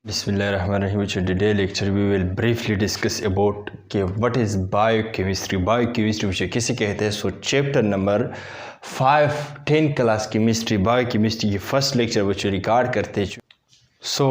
Bismillahirrahmanirrahim. In today's lecture we will briefly discuss about what is biochemistry. Biochemistry which किसे कहते हैं? So chapter number 5 10 class chemistry biochemistry की first lecture which record करते हैं. So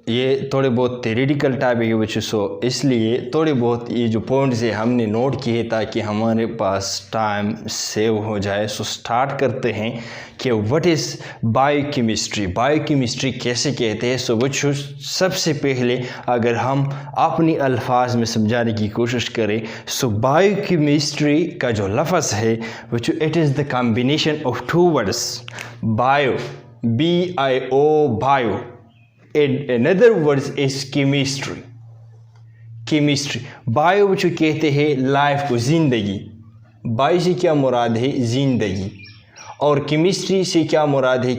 ये थोड़े बहुत थ्योरेटिकल टॉपिक है which so इसलिए थोड़े बहुत ये जो पॉइंट्स है हमने नोट किए ताकि हमारे पास टाइम सेव हो जाए. सो स्टार्ट करते हैं कि व्हाट इज़ बायोकेमिस्ट्री. बायोकेमिस्ट्री कैसे कहते हैं? सो which सबसे पहले अगर हम अपनी अल्फाज में समझाने की कोशिश करें सो बायोकेमिस्ट्री का जो लफ्ज़ है which it is the combination of two words bio BIO bio and another words is chemistry. Bio जो कहते हैं लाइफ को, ज़िंदगी. बायो से क्या मुराद है? ज़िंदगी. और केमिस्ट्री से क्या मुराद है?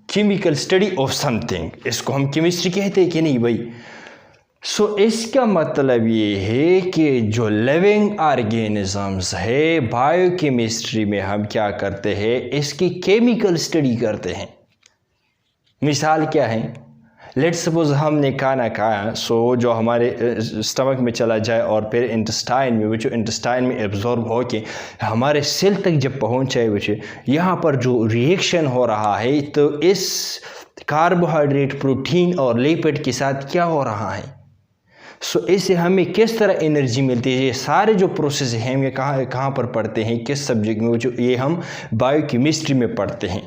Chemical study of something. इसको हम केमिस्ट्री कहते हैं कि नहीं भाई? सो इसका मतलब ये है कि जो लिविंग ऑर्गेनिजम्स है बायोकेमिस्ट्री में हम क्या करते हैं? इसकी केमिकल स्टडी करते हैं. मिसाल क्या है? लेट्स सपोज हमने खाना खाया सो जो हमारे स्टमक में चला जाए और फिर इंटेस्टाइन में, वो जो इंटेस्टाइन में एब्जॉर्ब हो के हमारे सेल तक जब पहुँच जाए, वो यहाँ पर जो रिएक्शन हो रहा है तो इस कार्बोहाइड्रेट, प्रोटीन और लिपिड के साथ क्या हो रहा है. सो इससे हमें किस तरह एनर्जी मिलती है, ये सारे जो प्रोसेस हैं हम ये कहाँ पर पढ़ते हैं, किस सब्जेक्ट में, जो ये हम बायोकेमिस्ट्री में पढ़ते हैं.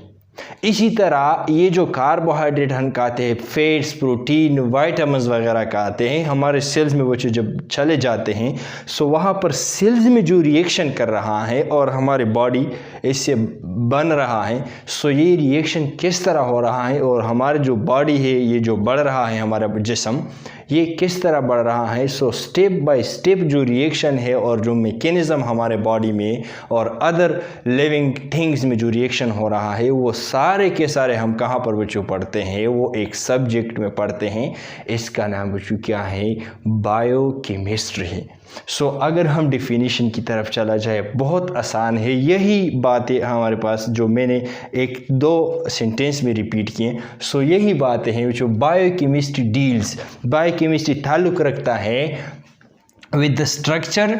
इसी तरह ये जो कार्बोहाइड्रेट हम खाते हैं, फैट्स, प्रोटीन, वाइटामिन्स वगैरह खाते हैं, हमारे सेल्स में वो जब चले जाते हैं सो वहाँ पर सेल्स में जो रिएक्शन कर रहा है और हमारे बॉडी इससे बन रहा है. सो ये रिएक्शन किस तरह हो रहा है और हमारे जो बॉडी है ये जो बढ़ रहा है, हमारा जिस्म ये किस तरह बढ़ रहा है. सो स्टेप बाय स्टेप जो रिएक्शन है और जो मैकेनिज़्म हमारे बॉडी में और अदर लिविंग थिंग्स में जो रिएक्शन हो रहा है वो सारे के सारे हम कहाँ पर बच्चों पढ़ते हैं? वो एक सब्जेक्ट में पढ़ते हैं. इसका नाम बच्चों क्या है? बायोकेमिस्ट्री है. सो अगर हम डिफिनीशन की तरफ चला जाए बहुत आसान है. यही बातें हमारे पास जो मैंने एक दो सेंटेंस में रिपीट किए. सो यही बातें हैं जो बायोकेमिस्ट्री डील्स. बायोकेमिस्ट्री ताल्लुक़ रखता है with the structure,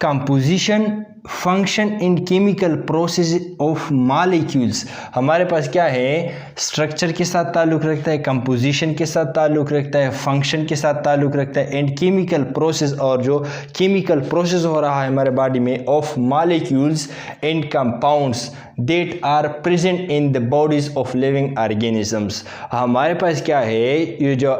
composition, function in chemical process of molecules. हमारे पास क्या है? स्ट्रक्चर के साथ ताल्लुक़ रखता है, कंपोजिशन के साथ ताल्लुक़ रखता है, फंक्शन के साथ ताल्लुक़ रखता है, एंड केमिकल प्रोसेस और जो केमिकल प्रोसेस हो रहा है हमारे बॉडी में of molecules and compounds that are present in the bodies of living organisms. हमारे पास क्या है? ये जो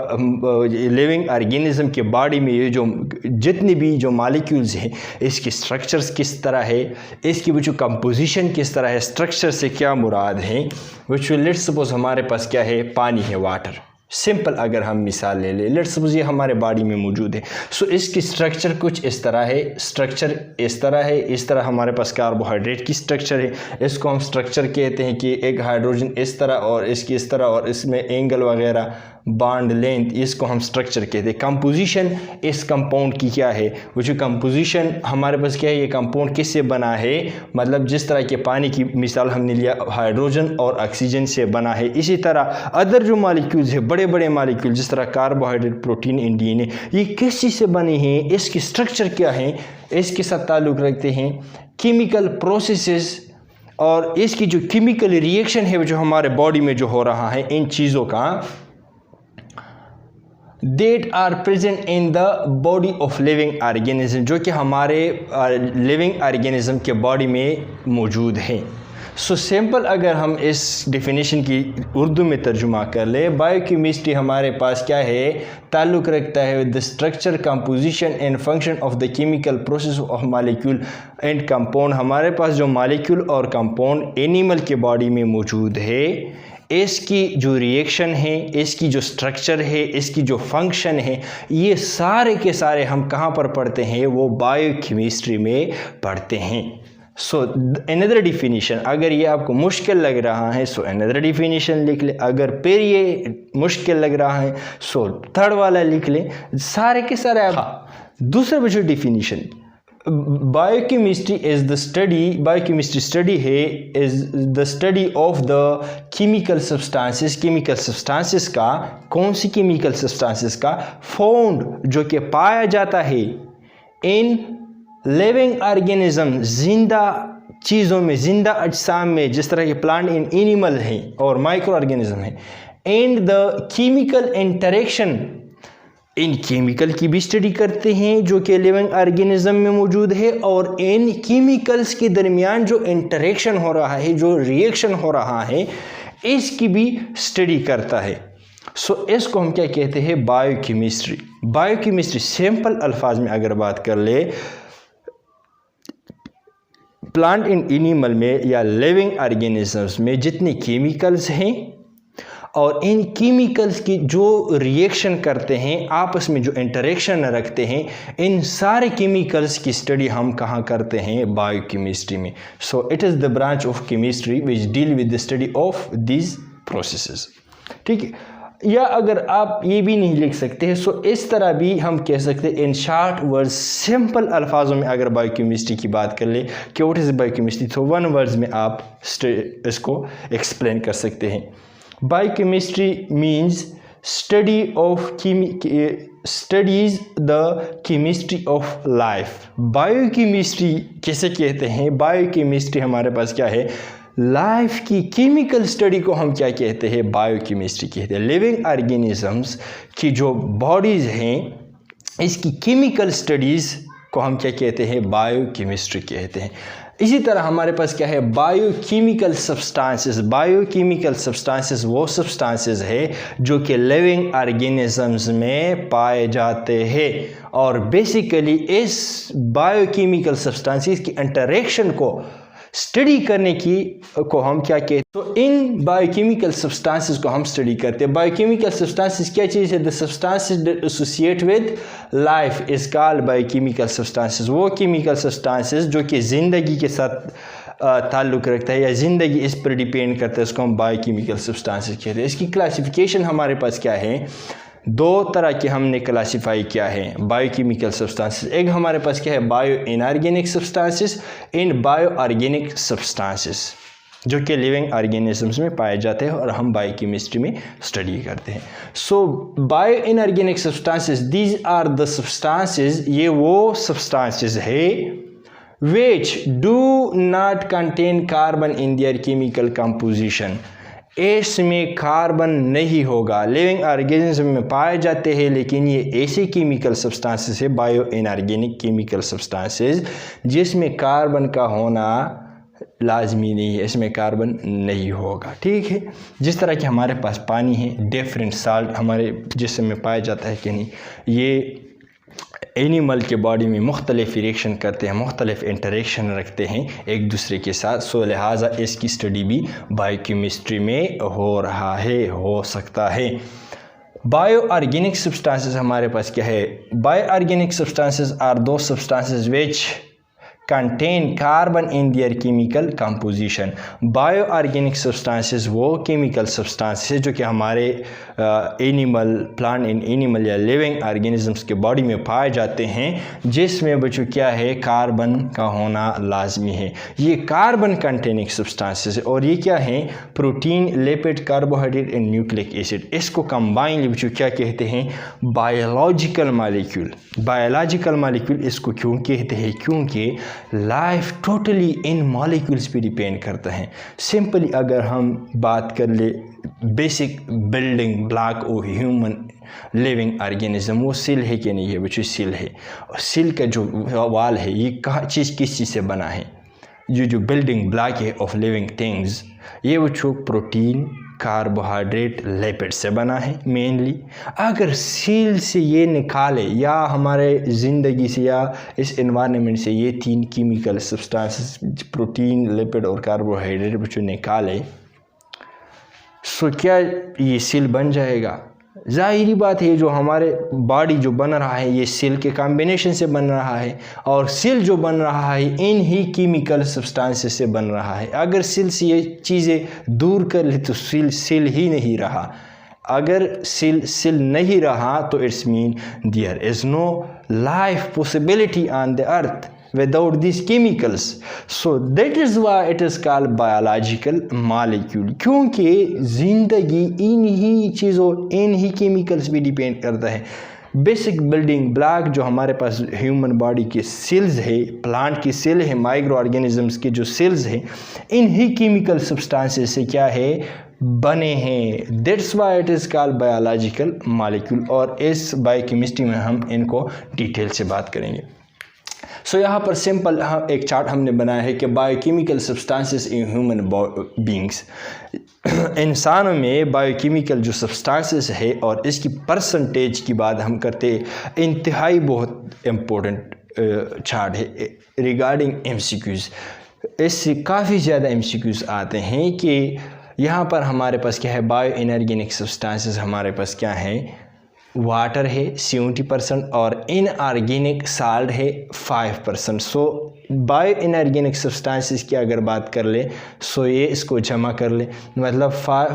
लिविंग ऑर्गेनिज्म के बॉडी में ये जो जितने भी जो मॉलिक्यूल्स हैं इसके स्ट्रक्चर्स किस तरह है, इसकी वो जो कंपोजिशन किस तरह है, स्ट्रक्चर से क्या मुराद है. विच लेट्स सपोज हमारे पास क्या है? पानी है, वाटर. सिंपल अगर हम मिसाल ले लें, लेट्स सपोज ये हमारे बॉडी में मौजूद है. सो इसकी स्ट्रक्चर कुछ इस तरह है, स्ट्रक्चर इस तरह है, इस तरह हमारे पास कार्बोहाइड्रेट की स्ट्रक्चर है. इसको हम स्ट्रक्चर कहते हैं कि एक हाइड्रोजन इस तरह और इसकी इस तरह और इसमें एंगल वगैरह, बॉन्ड लेंथ, इसको हम स्ट्रक्चर कहते हैं. कंपोजिशन इस कंपाउंड की क्या है? वो जो कंपोजिशन हमारे पास क्या है? ये कंपाउंड किससे बना है? मतलब जिस तरह के पानी की मिसाल हमने लिया, हाइड्रोजन और ऑक्सीजन से बना है. इसी तरह अदर जो मॉलिक्यूल्स है, बड़े बड़े मॉलिक्यूल जिस तरह कार्बोहाइड्रेट, प्रोटीन, एंड DNA, ये किस चीज़ से बने हैं? इसकी स्ट्रक्चर क्या है? इसके साथ ताल्लुक़ रखते हैं केमिकल प्रोसेसेस और इसकी जो केमिकल रिएक्शन है जो हमारे बॉडी में जो हो रहा है इन चीज़ों का that are present in the body of living organism, जो कि हमारे लिविंग ऑर्गेनिज्म के बॉडी में मौजूद है. सो सिंपल अगर हम इस डेफिनेशन की उर्दू में तर्जुमा कर ले, बायोकेमिस्ट्री हमारे पास क्या है? ताल्लुक़ रखता है with the structure, composition and function of the chemical process of molecule and compound. हमारे पास जो मॉलिक्यूल और कंपाउंड एनिमल के बॉडी में मौजूद है, इसकी जो रिएक्शन है, इसकी जो स्ट्रक्चर है, इसकी जो फंक्शन है, ये सारे के सारे हम कहाँ पर पढ़ते हैं? वो बायोकेमिस्ट्री में पढ़ते हैं. सो अनदर डिफिनीशन, अगर ये आपको मुश्किल लग रहा है सो अनदर डिफिनीशन लिख ले. अगर फिर ये मुश्किल लग रहा है सो थर्ड वाला लिख ले. सारे के सारे आप दूसरा बच्चों डिफिनीशन बायोकेमिस्ट्री बायोकेमिस्ट्री स्टडी है is the study of the chemical substances का, कौन सी केमिकल सब्सटेंसेस का, फाउंड जो कि पाया जाता है इन लिविंग ऑर्गेनिज्म, जिंदा चीज़ों में, जिंदा अजसाम में, जिस तरह के प्लांट इन एनिमल हैं और माइक्रो ऑर्गेनिज्म हैं, and the chemical interaction, in chemical की भी स्टडी करते हैं जो कि लिविंग ऑर्गेनिज्म में मौजूद है, और इन केमिकल्स के दरमियान जो इंटरेक्शन हो रहा है, जो रिएक्शन हो रहा है, इसकी भी स्टडी करता है। सो इसको हम क्या कहते हैं, बायोकेमिस्ट्री। बायोकेमिस्ट्री सिंपल अल्फाज में अगर बात कर ले, प्लांट इन एनिमल में या लिविंग ऑर्गेनिजम्स में जितने केमिकल्स हैं और इन केमिकल्स की जो रिएक्शन करते हैं, आपस में जो इंटरेक्शन रखते हैं, इन सारे केमिकल्स की स्टडी हम कहाँ करते हैं, बायोकेमिस्ट्री में। So it is the branch of chemistry which deal with the study of these processes. ठीक है, या अगर आप ये भी नहीं लिख सकते हैं, सो इस तरह भी हम कह सकते हैं इन शॉर्ट वर्ड्स, सिंपल अल्फाजों में अगर बायोकेमिस्ट्री की बात कर ले कि व्हाट इज़ बायोकेमिस्ट्री, तो वन वर्ड्स में आप इसको एक्सप्लेन कर सकते हैं। Biochemistry means studies the chemistry of life. Biochemistry किसे कहते हैं, बायोकेमिस्ट्री हमारे पास क्या है, लाइफ की केमिकल स्टडी को हम क्या कहते हैं, बायोकेमिस्ट्री कहते हैं। लिविंग ऑर्गेनिजम्स की जो बॉडीज़ हैं, इसकी केमिकल स्टडीज़ को हम क्या कहते हैं, बायोकेमिस्ट्री कहते हैं। इसी तरह हमारे पास क्या है, बायोकेमिकल सब्सटेंसेस। बायोकेमिकल सब्सटेंसेस वो सब्सटेंसेस है जो कि लिविंग ऑर्गेनिजम्स में पाए जाते हैं, और बेसिकली इस बायोकेमिकल सब्सटेंसेस की इंटरेक्शन को स्टडी करने की को हम क्या कहते हैं, तो इन बायोकेमिकल सब्सटेंसेस को हम स्टडी करते हैं। बायोकेमिकल सब्सटेंसेस क्या चीज़ है, the substances associate with life is called biochemical substances. वो केमिकल सब्सटेंसेस जो कि ज़िंदगी के साथ ताल्लुक़ रखता है या ज़िंदगी इस पर डिपेंड करता है, उसको हम बायोकेमिकल सब्सटेंसेस कहते हैं। इसकी क्लासिफिकेशन हमारे पास क्या है, दो तरह के हमने क्लासीफाई किया है बायोकेमिकल सब्सटेंसेस। एक हमारे पास क्या है, bio inorganic substances and bio organic substances, जो कि लिविंग ऑर्गेनिजम्स में पाए जाते हैं और हम बायोकेमिस्ट्री में स्टडी करते हैं। So bio inorganic substances, these are the substances, ये वो सब्सटेंसेस है which do not contain carbon in their chemical composition। इसमें कार्बन नहीं होगा, लिविंग ऑर्गेनिज्म में पाए जाते हैं, लेकिन ये ऐसे केमिकल सब्सटेंसेस है, बायो इनऑर्गेनिक केमिकल सब्सटेंसेस, जिसमें कार्बन का होना लाजमी नहीं है, इसमें कार्बन नहीं होगा। ठीक है, जिस तरह कि हमारे पास पानी है, डिफरेंट साल्ट हमारे जिस्म में पाया जाता है कि नहीं, ये एनिमल के बॉडी में मुख्तलिफ रिएक्शन करते हैं, मुख्तलिफ इंटरेक्शन रखते हैं एक दूसरे के साथ। सो लिहाजा इसकी स्टडी भी बायोकेमिस्ट्री में हो सकता है। बायो ऑर्गेनिक सब्सटेंसेस हमारे पास क्या है, बायो ऑर्गेनिक सब्सटेंसेस आर दो substances which contain carbon in their chemical composition. Bio organic substances वो केमिकल सब्सटेंसेस जो कि हमारे एनिमल, प्लांट इन एनिमल या लिविंग ऑर्गेनिजम्स के बॉडी में पाए जाते हैं, जिसमें बच्चों क्या है, कार्बन का होना लाजमी है। ये कार्बन कंटेनिंग सब्सटेंसेस है, और ये क्या है, protein, lipid, carbohydrate and nucleic acid. इसको कंबाइंड बच्चों क्या कहते हैं, बायोलॉजिकल मॉलिक्यूल। बायोलॉजिकल मॉलिक्यूल इसको क्यों कहते हैं, क्योंकि लाइफ टोटली इन मॉलिक्यूल्स पे डिपेंड करता है। सिंपली अगर हम बात कर ले, basic building block of human living organism, वो सेल है कि नहीं है बच्चों, सेल है। और सेल का जो वाल है, ये किस चीज़ से बना है, ये जो बिल्डिंग ब्लॉक है ऑफ लिविंग थिंग्स, ये बच्चों प्रोटीन, कार्बोहाइड्रेट, लिपिड से बना है मेनली। अगर सेल से ये निकाले या हमारे ज़िंदगी से या इस एनवायरनमेंट से ये तीन केमिकल सब्सटेंसेस, प्रोटीन, लिपिड और कार्बोहाइड्रेट बच्चों निकाले, सो क्या ये सेल बन जाएगा? ज़ाहिरी बात है, जो हमारे बॉडी जो बन रहा है ये सेल के कॉम्बिनेशन से बन रहा है, और सेल जो बन रहा है इन ही केमिकल सब्सटेंसेस से बन रहा है। अगर सेल से ये चीज़ें दूर कर ले तो सेल ही नहीं रहा। अगर सेल नहीं रहा तो it's mean there is no life possibility on the earth. without these chemicals. So that is why it is called biological molecule, क्योंकि ज़िंदगी इन्हीं चीज़ों इन्हीं केमिकल्स पे डिपेंड करता है। बेसिक बिल्डिंग ब्लॉक जो हमारे पास ह्यूमन बॉडी के सेल्स है, प्लांट की सेल है, माइक्रो ऑर्गेनिजम्स के जो सेल्स हैं, इन्हीं केमिकल सब्सटेंसेस से क्या है बने हैं। That's why it is called biological molecule. और इस बायोकेमिस्ट्री में हम इनको डिटेल से बात करेंगे। सो यहाँ पर सिंपल एक चार्ट हमने बनाया है कि biochemical substances in human beings, इंसानों में बायोकेमिकल जो सब्सटेंसेस है और इसकी परसेंटेज की बात हम करते हैं। इंतहाई बहुत इम्पोर्टेंट चार्ट है रिगार्डिंग MCQs। इससे काफ़ी ज़्यादा MCQs आते हैं कि यहाँ पर हमारे पास क्या है, बायो इनऑर्गेनिक सब्सटेंसेस हमारे पास क्या है, वाटर है 70% और इनऑर्गेनिक साल्ट है 5%। सो बायो इनऑर्गेनिक सब्सटेंसेस की अगर बात कर ले सो ये इसको जमा कर ले, मतलब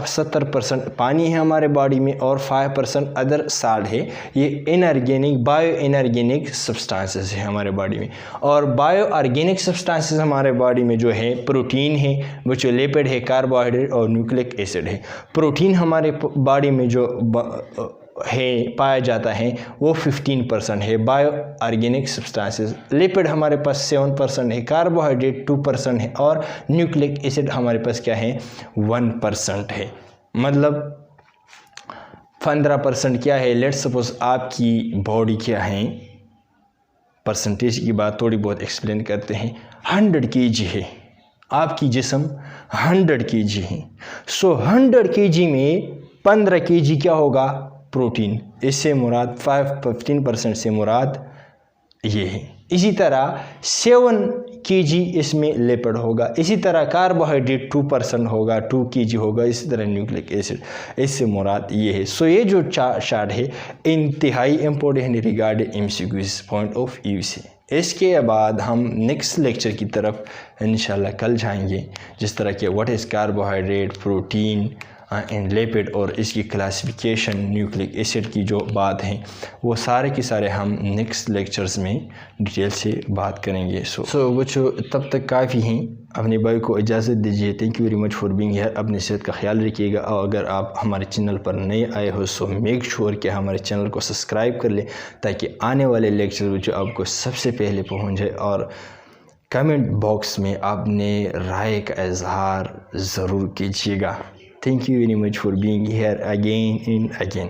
70% पानी है हमारे बॉडी में और 5% अदर साल्ट है। ये इनऑर्गेनिक बायो इनऑर्गेनिक सब्सटेंसेस है हमारे बॉडी में। और बायो ऑर्गेनिक सब्सटेंसेस हमारे बॉडी में जो है प्रोटीन है, वो जो लिपिड है, कार्बोहाइड्रेट और न्यूक्लिक एसिड है। प्रोटीन हमारे बॉडी में जो है पाया जाता है वो 15% है बायो ऑर्गेनिक सब्सटेंसेस। लिपिड हमारे पास 7% है, कार्बोहाइड्रेट 2% है और न्यूक्लिक एसिड हमारे पास क्या है 1% है। मतलब 15% क्या है, लेट्स सपोज आपकी बॉडी क्या है, परसेंटेज की बात थोड़ी बहुत एक्सप्लेन करते हैं। 100 kg है आपकी जिस्म, 100 kg है। सो 100 kg में 15 kg क्या होगा, प्रोटीन। इससे मुराद 15% से मुराद ये है। इसी तरह 7 kg इसमें लिपिड होगा। इसी तरह कार्बोहाइड्रेट 2% होगा, 2 kg होगा। इसी तरह न्यूक्लिक एसिड, इससे मुराद ये है। सो ये जो चार्ट है इंतहाई important regarding MCQs point of view से। इसके बाद हम नेक्स्ट लेक्चर की तरफ इंशाल्लाह कल जाएंगे, जिस तरह के what is carbohydrate, protein and lipid और इसकी क्लासिफिकेशन, न्यूक्लिक एसिड की जो बात है वो सारे के सारे हम नेक्स्ट लेक्चर्स में डिटेल से बात करेंगे। सो बच्चों तब तक काफ़ी हैं, अपने भाई को इजाज़त दीजिए। Thank you very much for being here. अपनी सेहत का ख्याल रखिएगा और अगर आप हमारे चैनल पर नए आए हो सो मेक श्योर कि हमारे चैनल को सब्सक्राइब कर लें ताकि आने वाले लेक्चर जो आपको सबसे पहले पहुँच जाए। और कमेंट बॉक्स में अपने राय का इजहार ज़रूर कीजिएगा। Thank you very much for being here again and again.